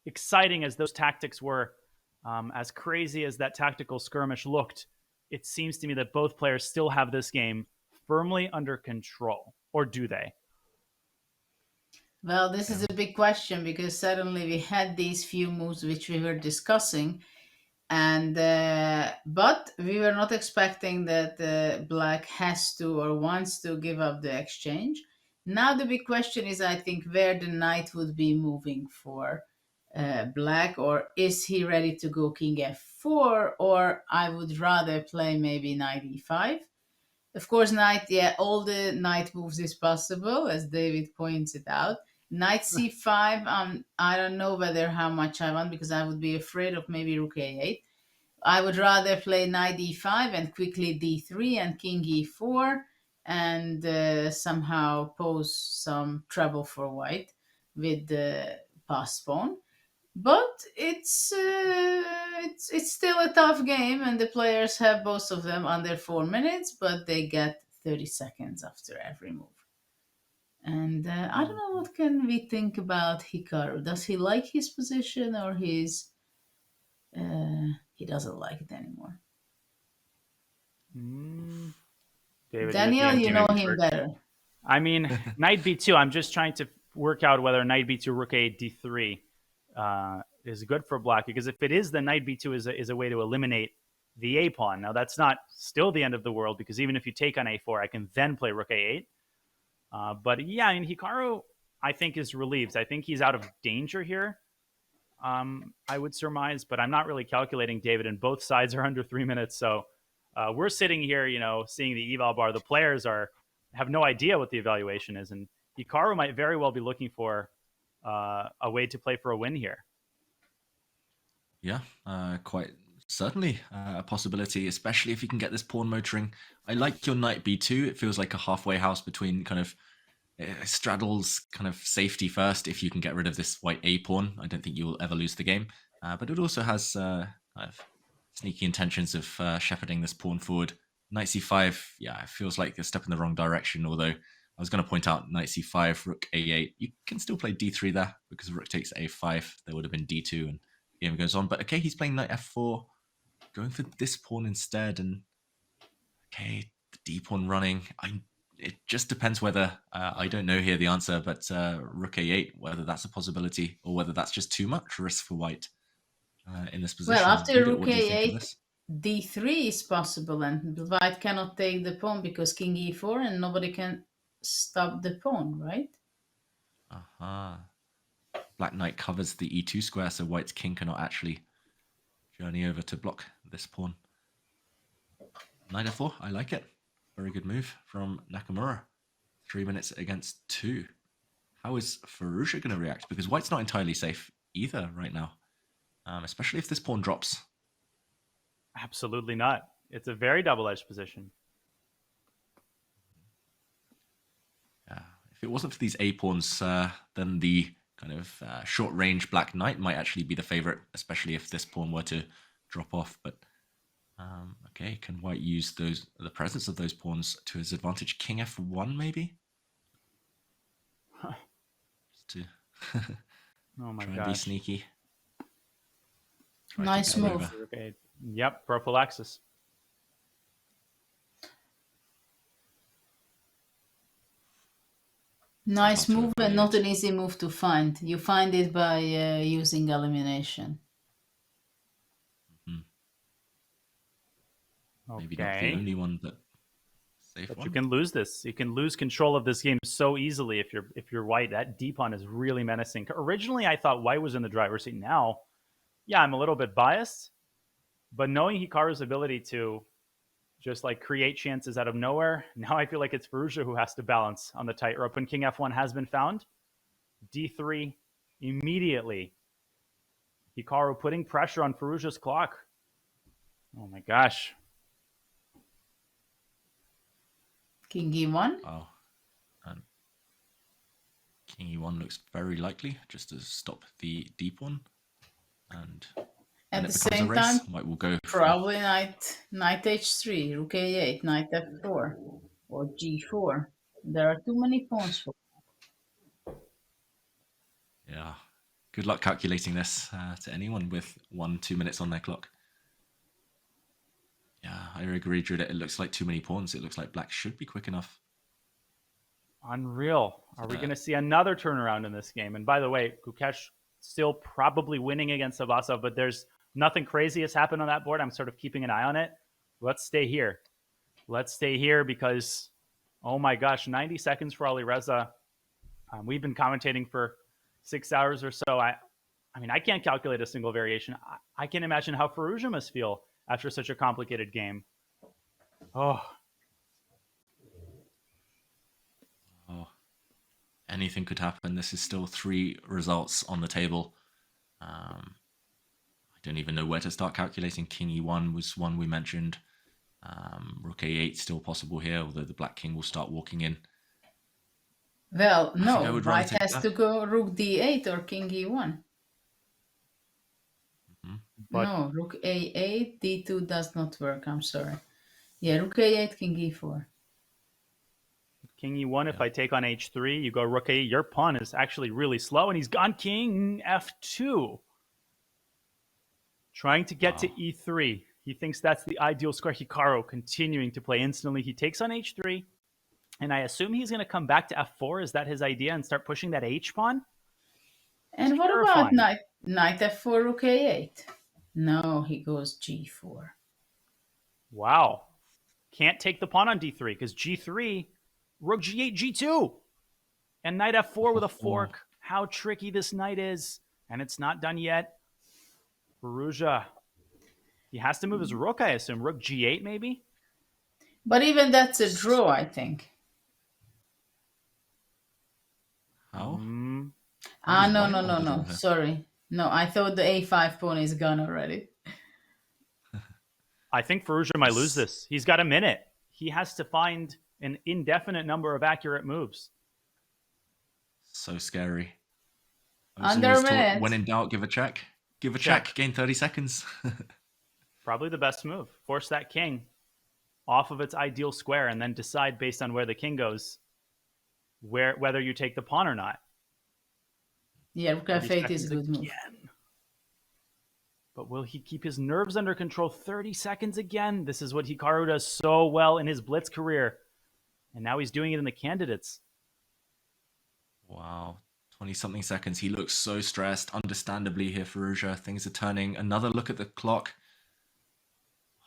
exciting as those tactics were, as crazy as that tactical skirmish looked, it seems to me that both players still have this game firmly under control. Or do they? Well, this is a big question because suddenly we had these few moves which we were discussing, and but we were not expecting that Black has to or wants to give up the exchange. Now the big question is, I think, where the knight would be moving for Black, or is he ready to go King F4, or I would rather play maybe Knight E5. Of course, knight, yeah, all the knight moves is possible, as David points it out. Knight c5, I don't know whether how much I want because I would be afraid of maybe rook a8. I would rather play knight e5 and quickly d3 and king e4 and somehow pose some trouble for white with the passed pawn. But it's still a tough game, and the players have both of them under 4 minutes, but they get 30 seconds after every move. And I don't know what can we think about Hikaru. Does he like his position, or he doesn't like it anymore? David, you're the Daniel, you know expert. him better. I mean, knight b2. I'm just trying to work out whether knight b2, rook a d3 is good for black, because if it is, then knight b2 is a way to eliminate the a pawn. Now that's not still the end of the world, because even if you take on a4, I can then play rook a8. But yeah, I mean, Hikaru, I think, is relieved. I think he's out of danger here. I would surmise, but I'm not really calculating, David, and both sides are under 3 minutes. So we're sitting here, seeing the eval bar. The players have no idea what the evaluation is, and Hikaru might very well be looking for a way to play for a win here. Yeah, quite certainly a possibility, especially if you can get this pawn motoring. I like your knight b2. It feels like a halfway house between kind of straddles kind of safety first. If you can get rid of this white a pawn, I don't think you will ever lose the game. But it also has kind of sneaky intentions of shepherding this pawn forward. Knight c5, yeah, it feels like a step in the wrong direction, although I was going to point out knight c5, rook a8. You can still play d3 there, because rook takes a5. There would have been d2, and the game goes on. But okay, he's playing knight f4, going for this pawn instead, and okay, the d pawn running. It just depends whether, I don't know here the answer, but rook a8, whether that's a possibility or whether that's just too much risk for white in this position. Well, after David, rook what do you think of a8, this? d3 is possible, and white cannot take the pawn because king e4, and nobody can stop the pawn, right? Aha. Black knight covers the e2 square, so white's king cannot actually journey over to block this pawn. Knight f4, I like it. Very good move from Nakamura. 3 minutes against 2. How is Firouzja going to react? Because white's not entirely safe either right now, especially if this pawn drops. Absolutely not. It's a very double-edged position. If it wasn't for these a pawns, then the kind of short-range black knight might actually be the favorite, especially if this pawn were to drop off. But okay, can white use the presence of those pawns to his advantage? King f1, maybe? Just to Oh my try gosh. and be sneaky. Nice move. Okay. Yep, prophylaxis. Nice move, and not an easy move to find. You find it by using elimination. Maybe not the only one, but safe but one. You can lose this. You can lose control of this game so easily if you're white. That d pawn is really menacing. Originally, I thought white was in the driver's seat. Now, yeah, I'm a little bit biased, but knowing Hikaru's ability to just like create chances out of nowhere, now I feel like it's Firouzja who has to balance on the tightrope. And king f1 has been found. d3 immediately. Hikaru putting pressure on Firouzja's clock. Oh my gosh. King e1. Oh, and king e1 looks very likely, just to stop the d pawn. And at the same time, white will go probably knight h3, rook a8, knight f4, or g4. There are too many pawns for. Yeah, Good luck calculating this to anyone with 1-2 minutes on their clock. Yeah, I agree, Drew. It looks like too many pawns. It looks like black should be quick enough. Unreal. Are we going to see another turnaround in this game? And by the way, Gukesh still probably winning against Savasov, but there's nothing crazy has happened on that board. I'm sort of keeping an eye on it. Let's stay here. Let's stay here because, oh my gosh, 90 seconds for Alireza. We've been commentating for 6 hours or so. I mean, I can't calculate a single variation. I can't imagine how Firouzja must feel after such a complicated game. Oh, anything could happen. This is still 3 results on the table. I don't even know where to start calculating. King E1 was one we mentioned. Rook A8 still possible here, although the black king will start walking in. Well, I no, would rather white take has that. to go rook d8 or king e1. but No, rook a8, d2 does not work. I'm sorry. Yeah, rook a8, king e4. King E1, if I take on H3, you go Rook A. Your pawn is actually really slow, and he's gone King F2. Trying to get to E3. He thinks that's the ideal square. Hikaru continuing to play instantly. He takes on H3, and I assume he's going to come back to F4. Is that his idea? And start pushing that H pawn? And what Terrifying. about knight f4, rook a8? No, he goes g4. Wow. Can't take the pawn on D3 because G3, Rook G8, G2. And Knight F4 with a fork. How tricky this knight is. And it's not done yet. Firouzja. He has to move his rook, I assume. Rook G8, maybe? But even that's a draw, I think. How? No. Sorry. No, I thought the a5 pawn is gone already. I think Firouzja might lose this. He's got a minute. He has to find an indefinite number of accurate moves. So scary. Under a minute. When in doubt, give a check. Give a check. Gain 30 seconds. Probably the best move. Force that king off of its ideal square and then decide based on where the king goes whether you take the pawn or not. Yeah, rook f8 is a good move. But will he keep his nerves under control? 30 seconds again. This is what Hikaru does so well in his blitz career. And now he's doing it in the candidates. Wow. 20-something seconds. He looks so stressed. Understandably here, Firouzja. Things are turning. Another look at the clock.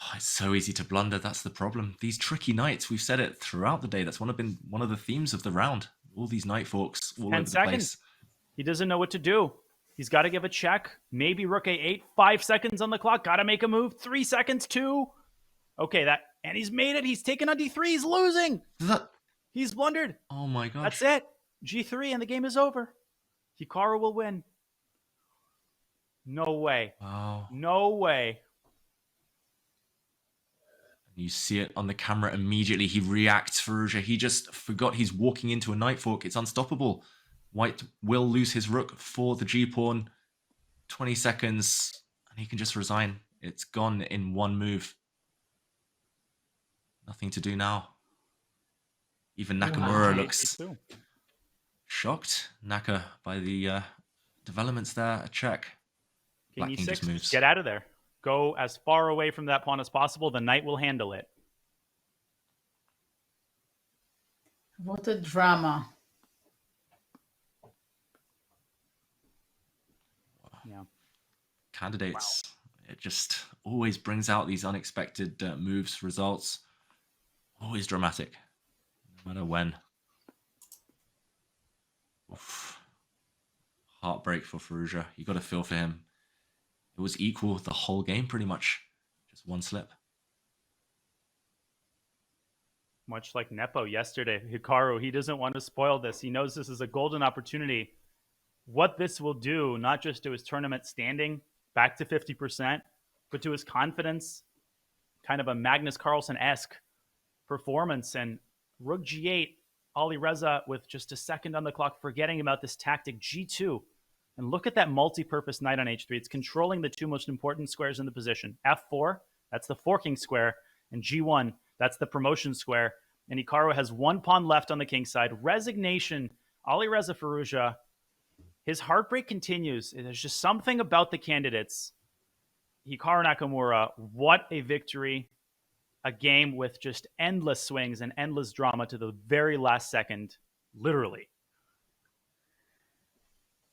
Oh, it's so easy to blunder. That's the problem. These tricky knights, we've said it throughout the day. That's been one of the themes of the round. All these knight forks all 10 over seconds. the place. He doesn't know what to do. He's got to give a check. Maybe Rook A8. 5 seconds on the clock. Got to make a move. 3 seconds, 2. Okay, and he's made it. He's taken on D3. He's losing. He's blundered. Oh my gosh. That's it. G3 and the game is over. Hikaru will win. No way. Wow. No way. You see it on the camera immediately. He reacts, Firouzja. He just forgot he's walking into a knight fork. It's unstoppable. White will lose his rook for the g-pawn. 20 seconds, and he can just resign. It's gone in one move. Nothing to do now. Even Nakamura looks shocked. Naka, by the developments there, a check. King Black king just E6, moves. get out of there. Go as far away from that pawn as possible. The knight will handle it. What a drama. Yeah. Candidates. Wow. It just always brings out these unexpected moves, results. Always dramatic. No matter when. Oof. Heartbreak for Firouzja. You got to feel for him. It was equal the whole game, pretty much. Just one slip. Much like Nepo yesterday. Hikaru, he doesn't want to spoil this. He knows this is a golden opportunity. What this will do, not just to his tournament standing, back to 50%, but to his confidence, kind of a Magnus Carlsen-esque performance. And Rook G8, Alireza with just a second on the clock, forgetting about this tactic, G2. And look at that multi-purpose knight on H3. It's controlling the two most important squares in the position. F4, that's the forking square, and G1, that's the promotion square. And Hikaru has one pawn left on the king side. Resignation, Alireza Firouzja. His heartbreak continues. There's just something about the candidates. Hikaru Nakamura, what a victory. A game with just endless swings and endless drama to the very last second, literally.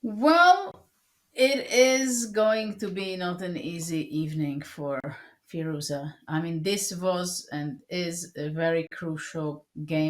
Well, it is going to be not an easy evening for Firouzja. I mean, this was and is a very crucial game